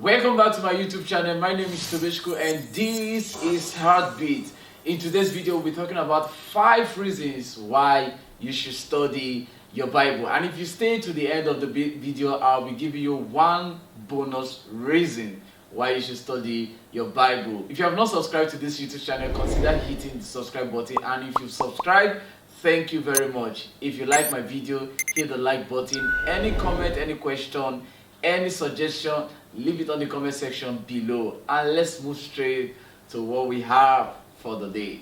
Welcome back to my YouTube channel. My name is Tobeshko and this is Heartbeat. In today's video, we'll be talking about 5 reasons why you should study your Bible. And if you stay to the end of the video, I'll be giving you one bonus reason why you should study your Bible. If you have not subscribed to this YouTube channel, consider hitting the subscribe button. And if you've subscribed, thank you very much. If you like my video, hit the like button. Any comment, any question, any suggestion, leave it on the comment section below, and let's move straight to what we have for the day.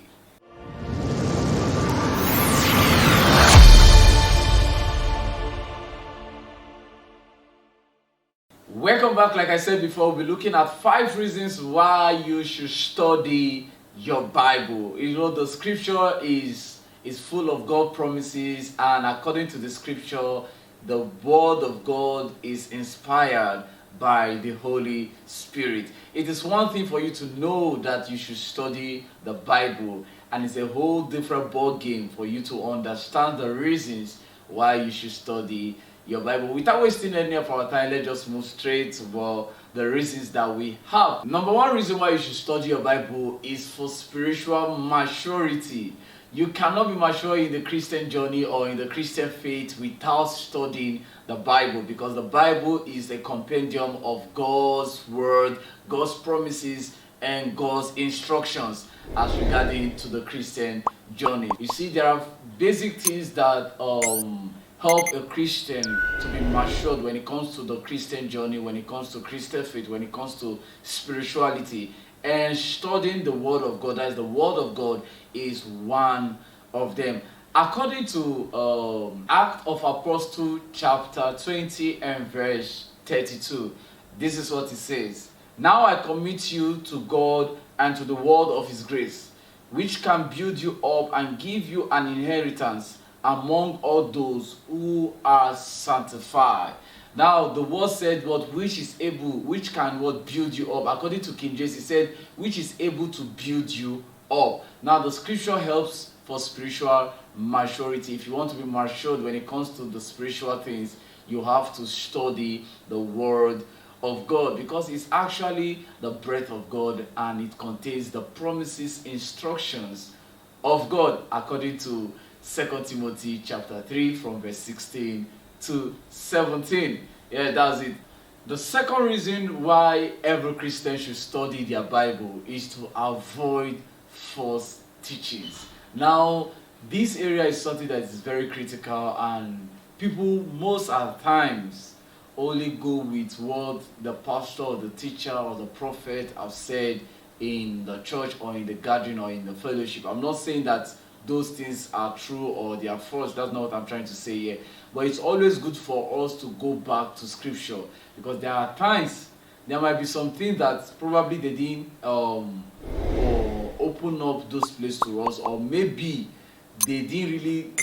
Welcome back. Like I said before, we'll be looking at 5 reasons why you should study your Bible. You know, the scripture is full of God promises, and according to the scripture, the word of God is inspired by the Holy Spirit. It is one thing for you to know that you should study the Bible, and it's a whole different ball game for you to understand the reasons why you should study your Bible. Without wasting any of our time, let's just move straight to the reasons that we have. Number 1 reason why you should study your Bible is for spiritual maturity. You cannot be mature in the Christian journey or in the Christian faith without studying the Bible, because the Bible is a compendium of God's word, God's promises, and God's instructions as regarding to the Christian journey. You see, there are basic things that help a Christian to be matured when it comes to the Christian journey, when it comes to Christian faith, when it comes to spirituality. And studying the Word of God, that is, the Word of God, is one of them. According to Acts of Apostles chapter 20 and verse 32, this is what it says. Now I commit you to God and to the word of His grace, which can build you up and give you an inheritance among all those who are sanctified. Now the word said what, which is able, which can what, build you up. According to King James, it said which is able to build you up. Now the scripture helps for spiritual maturity. If you want to be matured when it comes to the spiritual things, you have to study the word of God, because it's actually the breath of God, and it contains the promises, instructions of God, according to 2 Timothy chapter 3 from verse 16 to 17. Yeah, that's it. The second reason why every Christian should study their Bible is to avoid false teachings. Now, this area is something that is very critical, and people most of the times only go with what the pastor or the teacher or the prophet have said in the church or in the gathering or in the fellowship. I'm not saying that those things are true or they are false. That's not what I'm trying to say here. But it's always good for us to go back to scripture, because there are times there might be something that probably they didn't open up those places to us, or maybe they didn't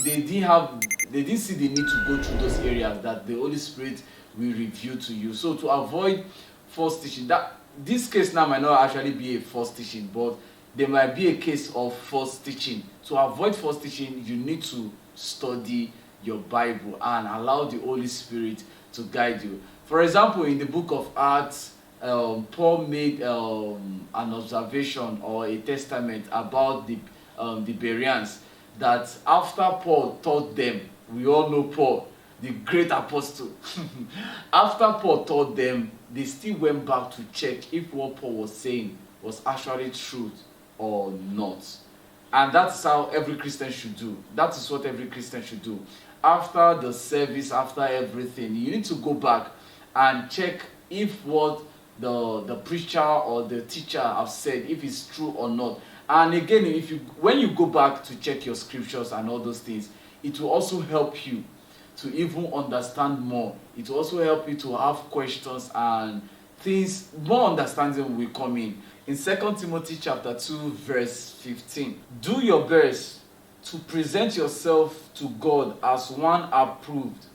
see the need to go through those areas that the Holy Spirit will reveal to you. So to avoid false teaching, that this case now might not actually be a false teaching, but there might be a case of false teaching. To avoid false teaching, you need to study your Bible and allow the Holy Spirit to guide you. For example, in the book of Acts, Paul made an observation or a testament about the Bereans, that after Paul taught them, we all know Paul, the great apostle. After Paul taught them, they still went back to check if what Paul was saying was actually truth or not. And that's how every Christian should do. That is what every Christian should do. After the service, after everything, you need to go back and check if what the preacher or the teacher have said, if it's true or not. And again, when you go back to check your scriptures and all those things, it will also help you to even understand more. It will also help you to have questions, and things, more understanding will come in. In 2 Timothy chapter 2 verse 15, do your best to present yourself to God as one approved,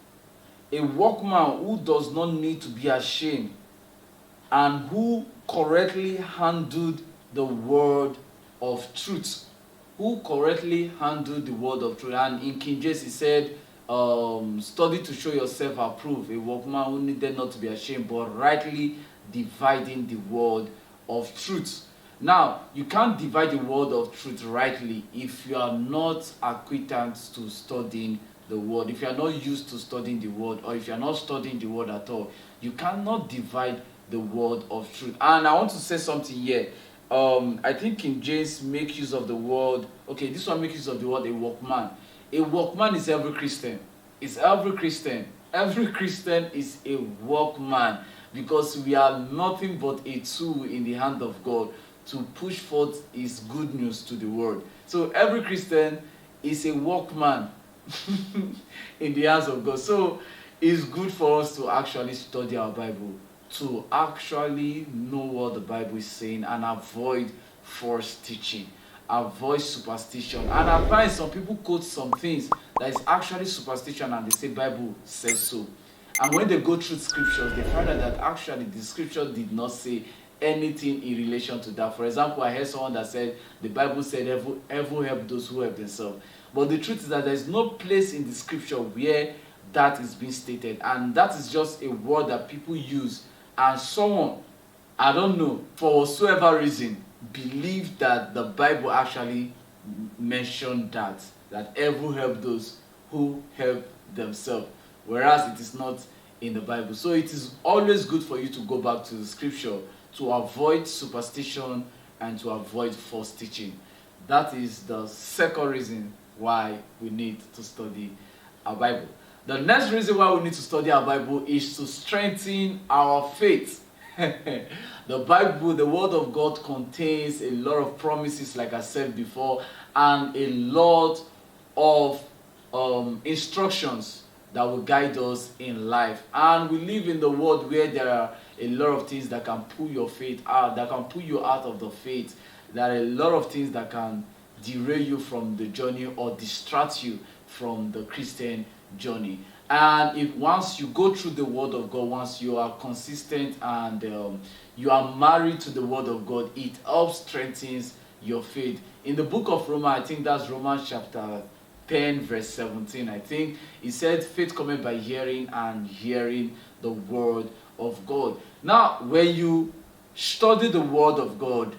a workman who does not need to be ashamed, and who correctly handled the word of truth. Who correctly handled the word of truth. And in King James he said, study to show yourself approved, a workman who needed not to be ashamed, but rightly dividing the word of truth. Now, you can't divide the word of truth rightly if you are not acquainted to studying the word. If you are not used to studying the word, or if you are not studying the word at all, you cannot divide the word of truth. And I want to say something here. I think King James make use of the word. Okay, this one makes use of the word a workman. A workman is every Christian. It's every Christian. Every Christian is a workman, because we are nothing but a tool in the hand of God to push forth His good news to the world. So every Christian is a workman in the hands of God. So it's good for us to actually study our Bible, to actually know what the Bible is saying, and avoid false teaching, avoid superstition. And I find some people quote some things that is actually superstition and they say Bible says so. And when they go through scriptures, they find out that actually the scripture did not say anything in relation to that. For example, I heard someone that said the Bible said ever help those who help themselves. But the truth is that there is no place in the scripture where that is being stated, and that is just a word that people use, and someone, I don't know, for whatsoever reason, believe that the Bible actually mentioned that ever help those who help themselves, whereas it is not in the Bible. So it is always good for you to go back to the scripture to avoid superstition and to avoid false teaching. That is the second reason why we need to study our Bible. The next reason why we need to study our Bible is to strengthen our faith. The Bible, the Word of God, contains a lot of promises, like I said before, and a lot of instructions that will guide us in life. And we live in the world where there are a lot of things that can pull your faith out, that can pull you out of the faith. There are a lot of things that can derail you from the journey or distract you from the Christian journey. And if once you go through the Word of God, once you are consistent and you are married to the Word of God, it helps strengthens your faith. In the book of Romans, I think that's Romans chapter 10 verse 17, I think it said faith cometh by hearing, and hearing the Word of God. Now when you study the Word of God,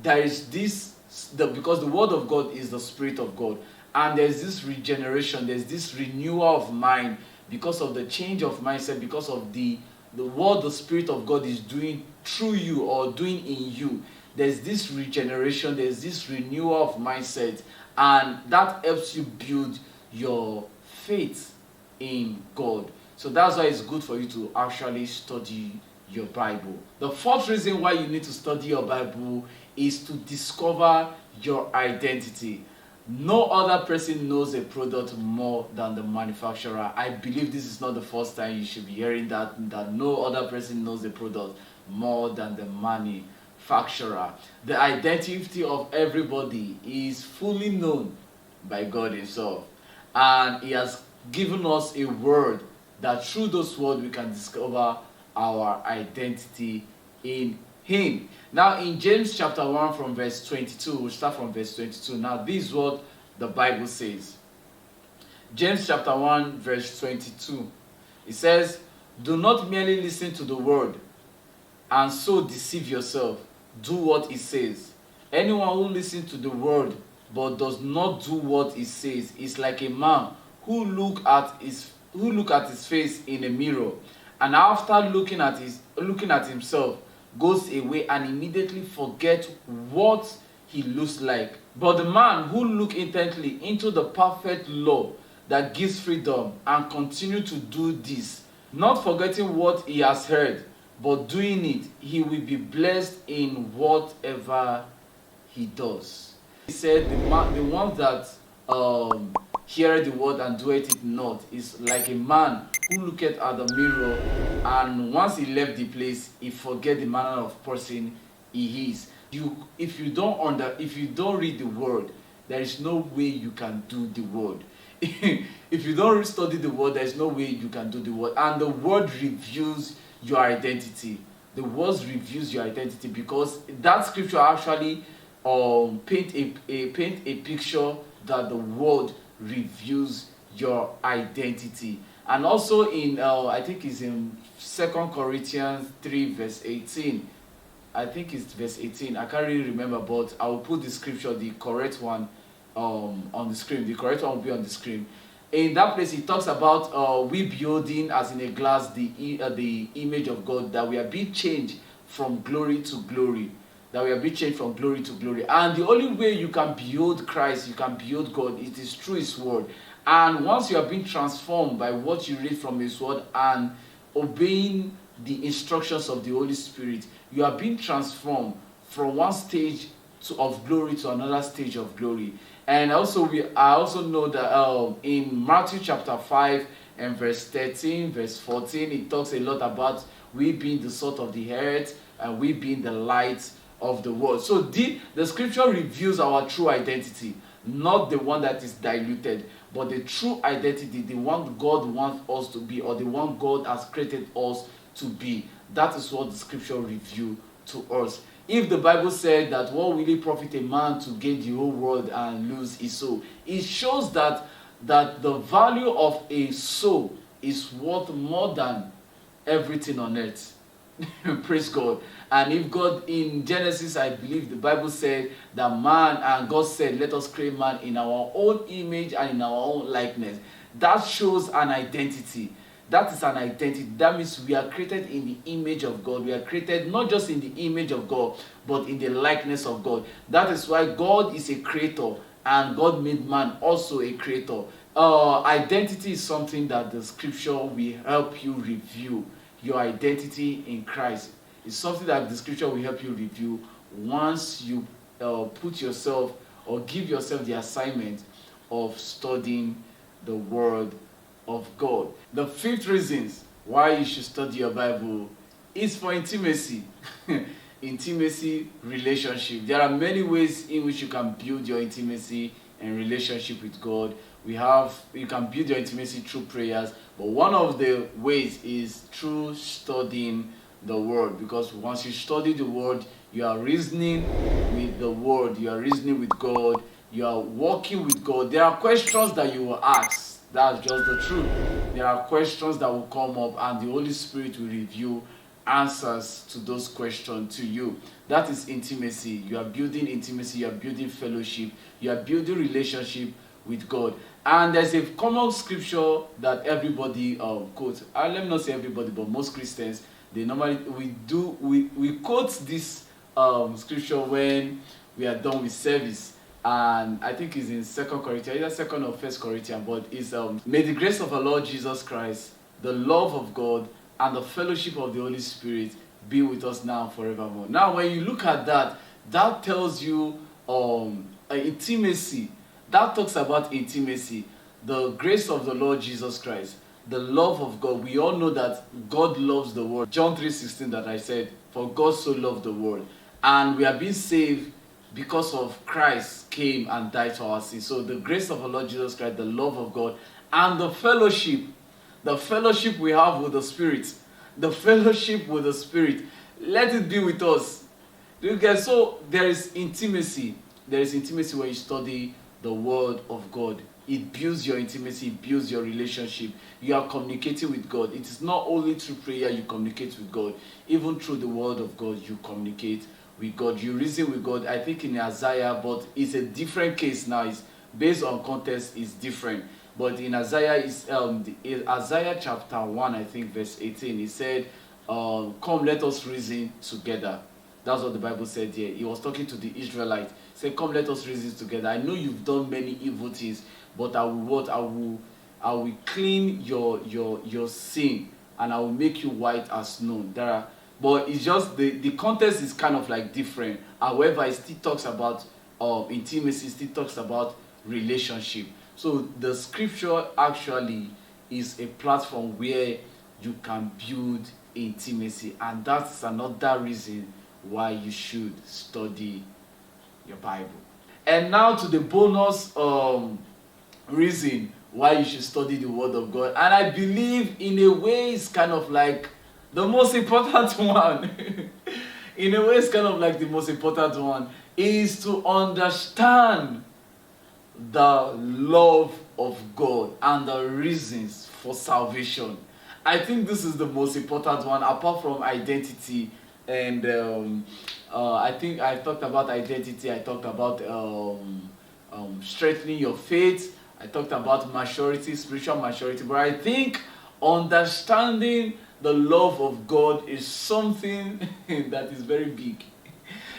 there is this, because the Word of God is the Spirit of God, and there's this regeneration, there's this renewal of mind because of the change of mindset, because of the what the Spirit of God is doing through you or doing in you. There's this regeneration, there's this renewal of mindset, and that helps you build your faith in God. So that's why it's good for you to actually study your Bible. The fourth reason why you need to study your Bible is to discover your identity. No other person knows a product more than the manufacturer. I believe this is not the first time you should be hearing that no other person knows the product more than the manufacturer. The identity of everybody is fully known by God Himself, and He has given us a word that through those words we can discover our identity in Him. Now in James chapter 1 from verse 22, we'll start from verse 22. Now this is what the Bible says. James chapter 1 verse 22. It says, "Do not merely listen to the word and so deceive yourself. Do what it says. Anyone who listens to the word but does not do what it says is like a man who look at his face in a mirror, and after looking at himself goes away and immediately forget what he looks like. But the man who look intently into the perfect law that gives freedom and continue to do this, not forgetting what he has heard, but doing it, he will be blessed in whatever he does." He said the one that heareth the word and doeth it not is like a man who looketh at the mirror, and once he left the place, he forget the manner of person he is. If you don't read the word, there is no way you can do the word. If you don't study the word, there is no way you can do the word. And the word reveals your identity. The words reveals your identity, because that scripture actually paint a picture that the word reveals your identity. And also in I think it's in Second Corinthians 3 verse 18. I think it's verse 18. I can't really remember, but I will put the scripture, the correct one, on the screen. The correct one will be on the screen. In that place, it talks about we building as in a glass the image of God, that we are being changed from glory to glory. That we are being changed from glory to glory. And the only way you can behold Christ, you can behold God, it is through His word. And once you are being transformed by what you read from His word and obeying the instructions of the Holy Spirit, you are being transformed from one stage of glory to another stage of glory. And also I also know that in Matthew chapter 5 and verse 13, verse 14, it talks a lot about we being the salt of the earth and we being the light of the world. So the scripture reveals our true identity, not the one that is diluted, but the true identity, the one God wants us to be, or the one God has created us to be. That is what the scripture reveals to us. If the Bible said that what will it profit a man to gain the whole world and lose his soul, it shows that the value of a soul is worth more than everything on earth. Praise God. And if God, in Genesis, I believe the Bible said that man, and God said, let us create man in our own image and in our own likeness. That shows an identity. That is an identity. That means we are created in the image of God. We are created not just in the image of God, but in the likeness of God. That is why God is a creator, and God made man also a creator. Identity is something that the scripture will help you review. Your identity in Christ is something that the scripture will help you review once you put yourself or give yourself the assignment of studying the word of God. The fifth reason why you should study your Bible is for intimacy. Intimacy, relationship. There are many ways in which you can build your intimacy and relationship with God. You can build your intimacy through prayers, but one of the ways is through studying the word, because once you study the word, you are reasoning with the word, you are reasoning with God, you are walking with God. There are questions that you will ask. That's just the truth. There are questions that will come up, and the Holy Spirit will reveal answers to those questions to you. That is intimacy. You are building intimacy, you are building fellowship, you are building relationship with God. And there's a common scripture that everybody quotes. Let me not say everybody, but most Christians, they normally we quote this scripture when we are done with service. And I think it's in 2 Corinthians, either 2 or 1 Corinthians, but it's may the grace of our Lord Jesus Christ, the love of God, and the fellowship of the Holy Spirit be with us now and forevermore. Now, when you look at that, that tells you intimacy. That talks about intimacy. The grace of the Lord Jesus Christ, the love of God. We all know that God loves the world. John 3:16 that I said, for God so loved the world. And we are being saved because of Christ came and died for our sins. So the grace of our Lord Jesus Christ, the love of God, and the fellowship we have with the Spirit, the fellowship with the Spirit, let it be with us. So there is intimacy. There is intimacy when you study the word of God. It builds your intimacy, it builds your relationship. You are communicating with God. It is not only through prayer you communicate with God, even through the word of God you communicate with God. You reason with God. I think in Isaiah, but it's a different case now. It's based on context, is different. But in Isaiah, Isaiah chapter 1, I think verse 18, he said, come, let us reason together. That's what the Bible said here. He was talking to the Israelites. He said, come, let us reason together. I know you've done many evil things, but I will clean your sin, and I will make you white as snow. But it's just the context is kind of like different. However, it still talks about intimacy, still talks about relationship. So the scripture actually is a platform where you can build intimacy, and that's another reason why you should study your Bible. And now to the bonus reason why you should study the Word of God. And I believe in a way it's kind of like the most important one. In a way it's kind of like the most important one is to understand the love of God and the reasons for salvation. I think this is the most important one, apart from identity. And I think I talked about identity. I talked about strengthening your faith. I talked about maturity, spiritual maturity. But I think understanding the love of God is something that is very big.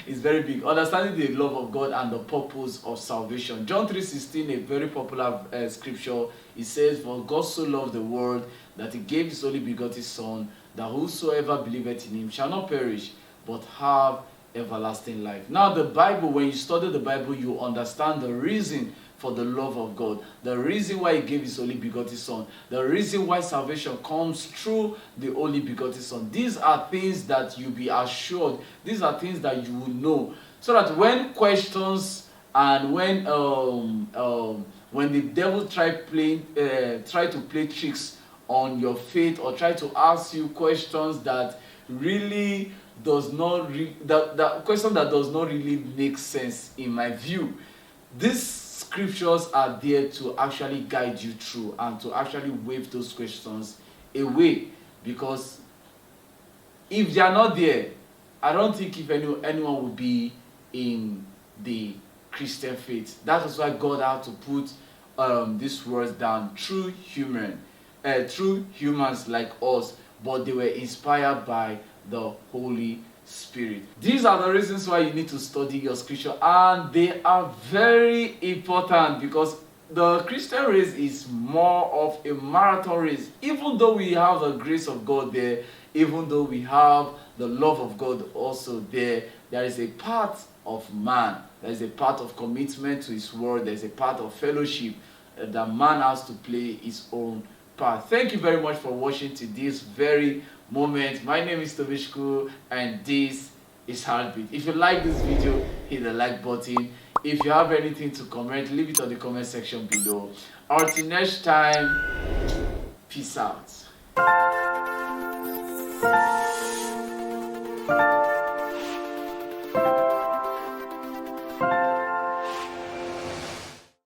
It's very big. Understanding the love of God and the purpose of salvation. John 3:16, a very popular scripture. It says, "For God so loved the world that he gave his only begotten Son, that whosoever believeth in him shall not perish, but have everlasting life." Now the Bible, when you study the Bible, you understand the reason for the love of God, the reason why he gave his only begotten Son, the reason why salvation comes through the only begotten Son. These are things that you be assured, these are things that you will know, so that when questions and when the devil try to play tricks on your faith, or try to ask you questions that really does not that question that does not really make sense in my view, these scriptures are there to actually guide you through and to actually wave those questions away. Because if they are not there, I don't think if anyone will be in the Christian faith. That is why God had to put these words down through humans like us, but they were inspired by the Holy Spirit. These are the reasons why you need to study your scripture, and they are very important, because the Christian race is more of a marathon race. Even though we have the grace of God there, even though we have the love of God also there is a part of man, there is a part of commitment to his word, there is a part of fellowship that man has to play his own part. Thank you very much for watching to this very moment. My name is Tobishku, and this is Heartbeat. If you like this video, hit the like button. If you have anything to comment, leave it on the comment section below. Until next time, peace out.